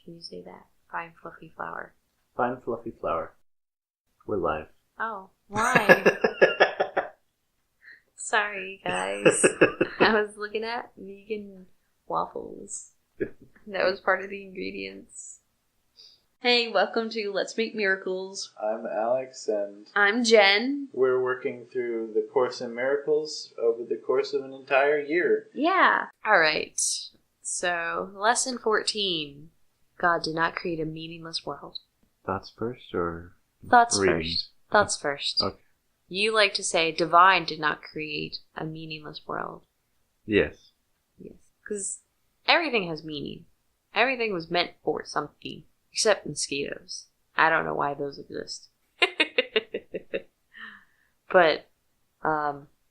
Can you say that? Fine, fluffy flower. Fine, fluffy flower. We're live. Oh, why? Sorry, guys. I was looking at vegan waffles. That was part of the ingredients. Hey, welcome to Let's Make Miracles. I'm Alex, and I'm Jen. we're working through the Course in Miracles over the course of an entire year. Yeah. Alright. So, lesson 14. God did not create a meaningless world. Thoughts first, or Thoughts readings? first. Thoughts first. Okay. You like to say divine did not create a meaningless world. Yes. Yes. Because everything has meaning. Everything was meant for something. Except mosquitoes. I don't know why those exist. But,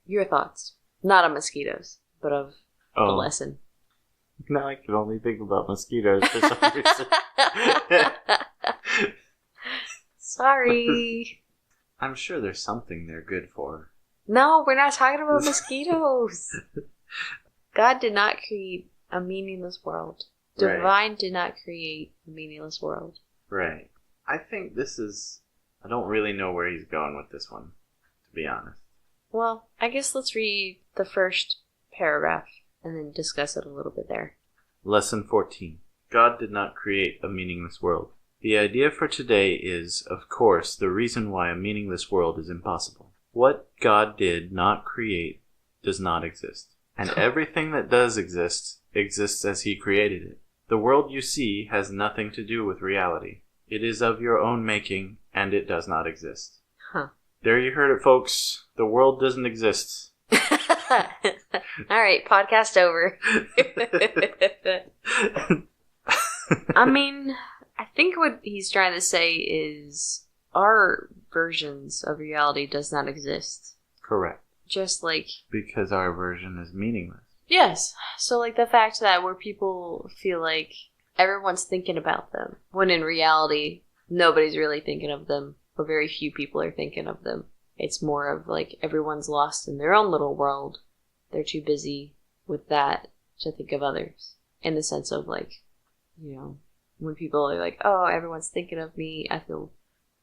your thoughts. Not on mosquitoes, but of the lesson. Now I can only think about mosquitoes for some reason. Sorry. I'm sure there's something they're good for. No, we're not talking about mosquitoes. God did not create a meaningless world. Divine did not create a meaningless world. Right. I think this is... I don't really know where he's going with this one, to be honest. Well, I guess let's read the first paragraph and then discuss it a little bit there. Lesson 14. God did not create a meaningless world. The idea for today is, of course, the reason why a meaningless world is impossible. What God did not create does not exist. And everything that does exist exists as he created it. The world you see has nothing to do with reality. It is of your own making, and it does not exist. Huh. There you heard it, folks. The world doesn't exist. Alright, podcast over. I mean, I think what he's trying to say is our versions of reality does not exist. Correct. Just like... Because our version is meaningless. Yes. So like the fact that where people feel like everyone's thinking about them, when in reality, nobody's really thinking of them, or very few people are thinking of them. It's more of like everyone's lost in their own little world. They're too busy with that to think of others. In the sense of like, you know, when people are like, oh, everyone's thinking of me, I feel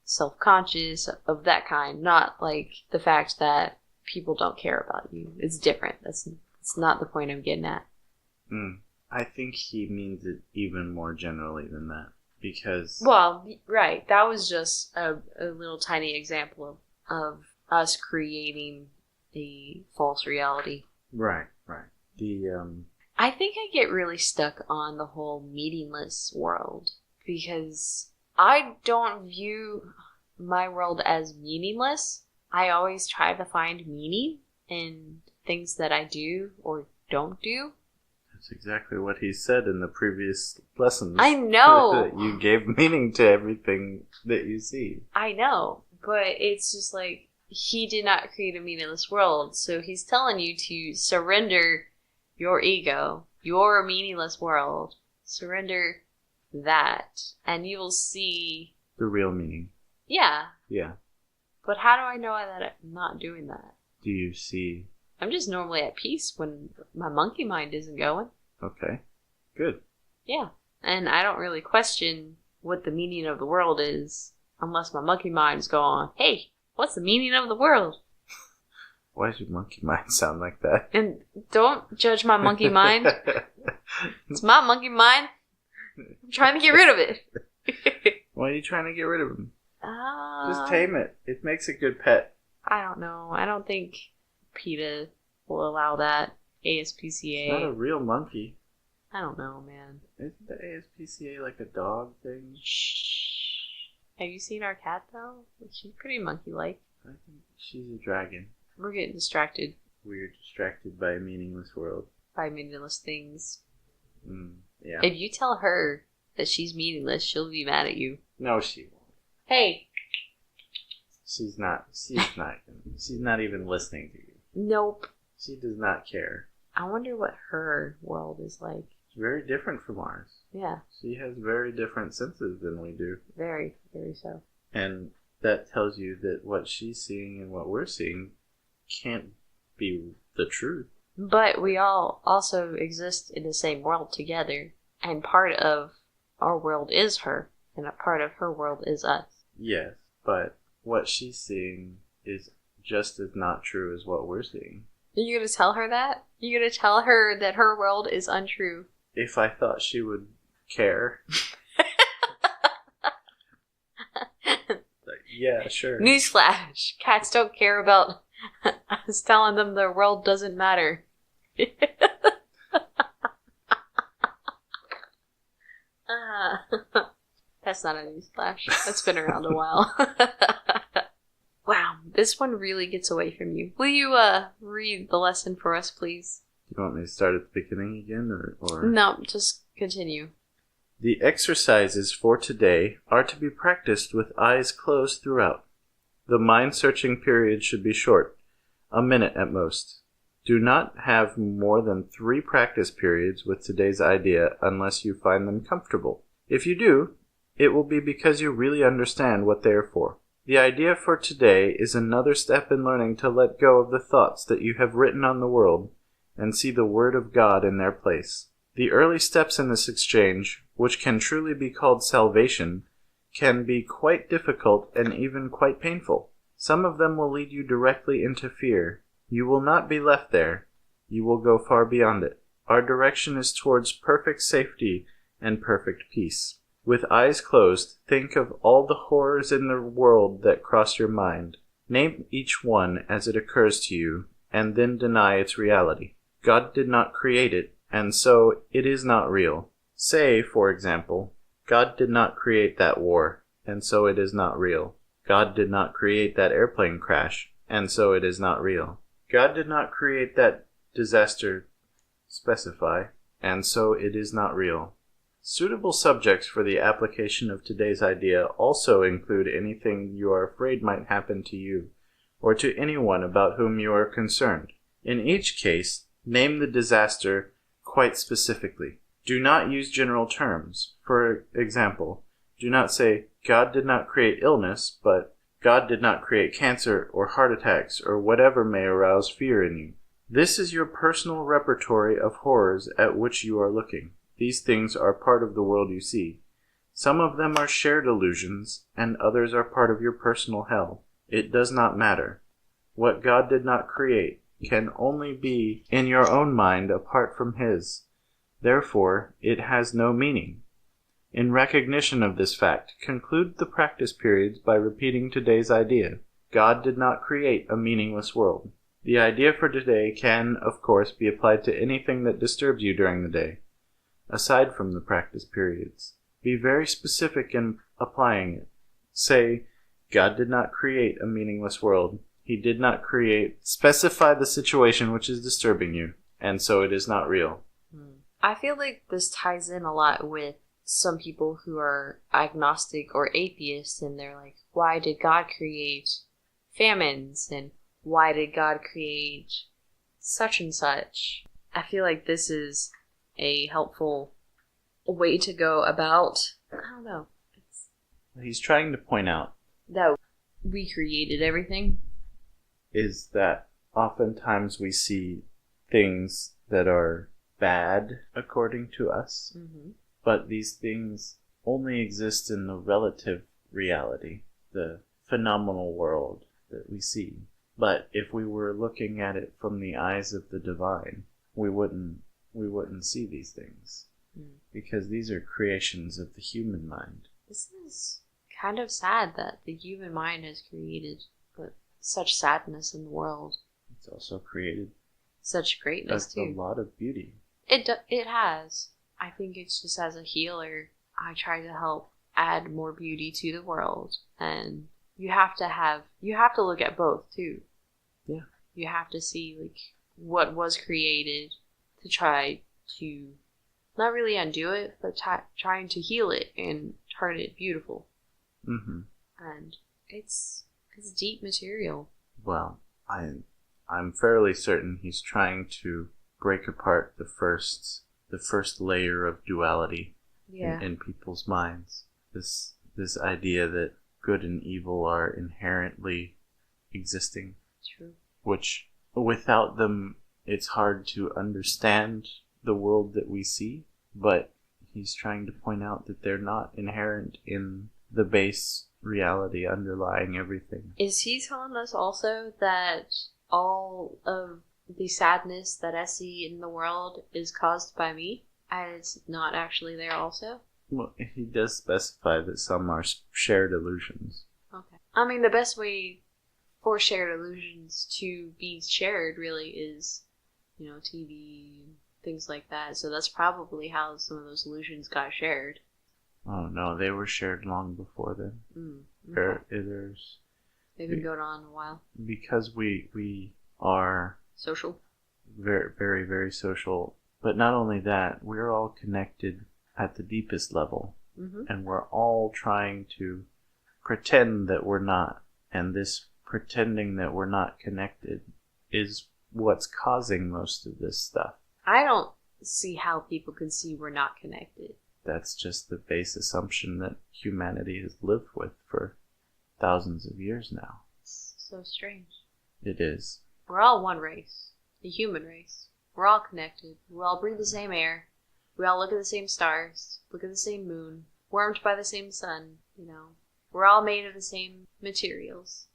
self-conscious of that kind. Not like the fact that people don't care about you. It's different. It's not the point I'm getting at. I think he means it even more generally than that. Because... Well, right. That was just a little tiny example of us creating a false reality. Right. I think I get really stuck on the whole meaningless world. Because I don't view my world as meaningless. I always try to find meaning in things that I do or don't do. That's exactly what he said in the previous lessons. I know! You gave meaning to everything that you see. I know, but it's just like, he did not create a meaningless world, so he's telling you to surrender your ego, your meaningless world. Surrender that, and you will see... the real meaning. Yeah. Yeah. But how do I know that I'm not doing that? Do you see... I'm just normally at peace when my monkey mind isn't going. Okay. Good. Yeah. And I don't really question what the meaning of the world is unless my monkey mind's going, hey, what's the meaning of the world? Why does your monkey mind sound like that? And don't judge my monkey mind. It's my monkey mind. I'm trying to get rid of it. Why are you trying to get rid of him? Just tame it. It makes a good pet. I don't know. I don't think PETA will allow that. ASPCA. It's not a real monkey. I don't know, man. Isn't the ASPCA like a dog thing? Shh. Have you seen our cat, though? She's pretty monkey-like. I think she's a dragon. We're getting distracted. We're distracted by a meaningless world. By meaningless things. Yeah. If you tell her that she's meaningless, she'll be mad at you. No, she won't. Hey! She's not even listening to you. Nope. She does not care. I wonder what her world is like. It's very different from ours. Yeah. She has very different senses than we do. Very, very so. And that tells you that what she's seeing and what we're seeing can't be the truth. But we all also exist in the same world together. And part of our world is her, and a part of her world is us. Yes, but what she's seeing is just as not true as what we're seeing. Are you going to tell her that? You're going to tell her that her world is untrue? If I thought she would care. Yeah, sure. Newsflash! Cats don't care about us telling them their world doesn't matter. That's not a newsflash. That's been around a while. Wow, this one really gets away from you. Will you read the lesson for us, please? Do you want me to start at the beginning again, or? No, just continue. The exercises for today are to be practiced with eyes closed throughout. The mind-searching period should be short, a minute at most. Do not have more than 3 practice periods with today's idea unless you find them comfortable. If you do, it will be because you really understand what they are for. The idea for today is another step in learning to let go of the thoughts that you have written on the world and see the Word of God in their place. The early steps in this exchange, which can truly be called salvation, can be quite difficult and even quite painful. Some of them will lead you directly into fear. You will not be left there. You will go far beyond it. Our direction is towards perfect safety and perfect peace. With eyes closed, think of all the horrors in the world that cross your mind. Name each one as it occurs to you, and then deny its reality. God did not create it, and so it is not real. Say, for example, God did not create that war, and so it is not real. God did not create that airplane crash, and so it is not real. God did not create that disaster, specify, and so it is not real. Suitable subjects for the application of today's idea also include anything you are afraid might happen to you, or to anyone about whom you are concerned. In each case, name the disaster quite specifically. Do not use general terms. For example, do not say, God did not create illness, but God did not create cancer or heart attacks or whatever may arouse fear in you. This is your personal repertory of horrors at which you are looking. These things are part of the world you see. Some of them are shared illusions, and others are part of your personal hell. It does not matter. What God did not create can only be in your own mind apart from His. Therefore, it has no meaning. In recognition of this fact, conclude the practice periods by repeating today's idea. God did not create a meaningless world. The idea for today can, of course, be applied to anything that disturbs you during the day. Aside from the practice periods, be very specific in applying it. Say, God did not create a meaningless world. He did not create. Specify the situation which is disturbing you, and so it is not real. I feel like this ties in a lot with some people who are agnostic or atheists, and they're like, why did God create famines? And why did God create such and such? I feel like this is a helpful way to go about, I don't know. He's trying to point out that we created everything. Is that oftentimes we see things that are bad according to us, but these things only exist in the relative reality, the phenomenal world that we see. But if we were looking at it from the eyes of the divine, we wouldn't see these things, because these are creations of the human mind. This is kind of sad that the human mind has created such sadness in the world. It's also created such greatness too. A lot of beauty. It has. I think it's just as a healer, I try to help add more beauty to the world, and you have to look at both too. Yeah. You have to see like what was created to try to not really undo it, but trying to heal it and turn it beautiful. And it's deep material. Well, I'm fairly certain he's trying to break apart the first layer of duality in people's minds. This idea that good and evil are inherently existing. True. Which, without them, it's hard to understand the world that we see. But He's trying to point out that they're not inherent in the base reality underlying everything. Is he telling us also that all of the sadness that I see in the world is caused by me? And it's not actually there also? Well, he does specify that some are shared illusions. Okay. I mean, the best way for shared illusions to be shared really is, TV, things like that. So that's probably how some of those illusions got shared. Oh, no, they were shared long before then. Okay. They've been going on a while. Because we are... social? Very, very, very social. But not only that, we're all connected at the deepest level. Mm-hmm. And we're all trying to pretend that we're not. And this pretending that we're not connected is what's causing most of this stuff. I don't see how people can see we're not connected. That's just the base assumption that humanity has lived with for thousands of years now. It's so strange. It is. We're all one race. The human race. We're all connected. We all breathe the same air. We all look at the same stars. Look at the same moon. Warmed by the same sun. We're all made of the same materials.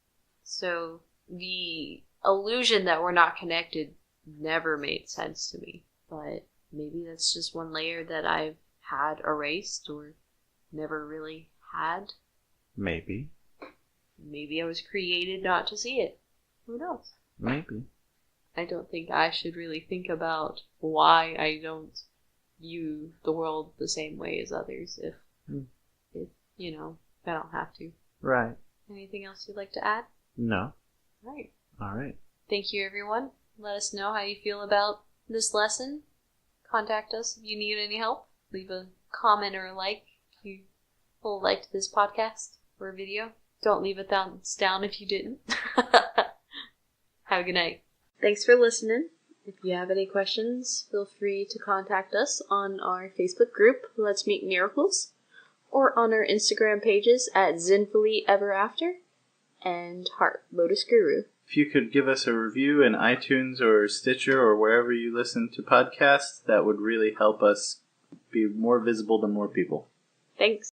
So the illusion that we're not connected never made sense to me. But maybe that's just one layer that I've had erased or never really had. Maybe. Maybe I was created not to see it. Who knows? Maybe. I don't think I should really think about why I don't view the world the same way as others if I don't have to. Right. Anything else you'd like to add? No. Right. All right. Thank you, everyone. Let us know how you feel about this lesson. Contact us if you need any help. Leave a comment or a like if you liked this podcast or video. Don't leave a thumbs down if you didn't. Have a good night. Thanks for listening. If you have any questions, feel free to contact us on our Facebook group, Let's Meet Miracles, or on our Instagram pages at Zenfully Ever After and Heart Lotus Guru. If you could give us a review in iTunes or Stitcher or wherever you listen to podcasts, that would really help us be more visible to more people. Thanks.